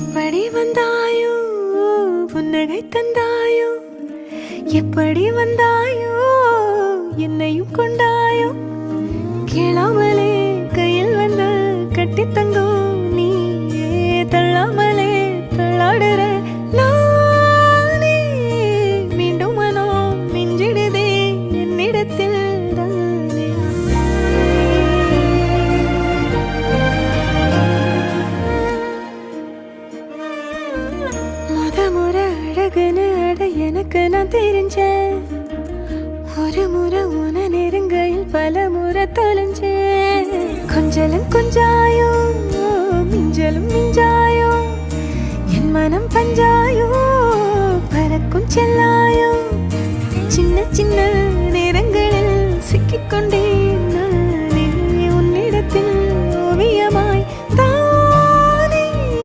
எப்படி வந்தாயோ புன்னகை தந்தாயோ எப்படி வந்தாயோ என்னையும் கொண்டாயோ கேளாமலே கையில் வந்து கட்டி தங்கோ நீயே தள்ளாமலே தள்ளாடுற நானே மீண்டும் மனோ மிஞ்சிடுதே என்னிடத்தில் தானே முறை அழகுன்னு அட எனக்கு நான் தெரிஞ்சேன் ஒரு முறை உன நெருங்கையில் பல முறை தொலைஞ்சேன் கொஞ்சலும் கொஞ்சாயோ மிஞ்சலும் மிஞ்சாயோ என் மனம் பஞ்சாயோ பறக்கும் செல்லாயோ சின்ன சின்ன நேரங்களில் சிக்கிக்கொண்டே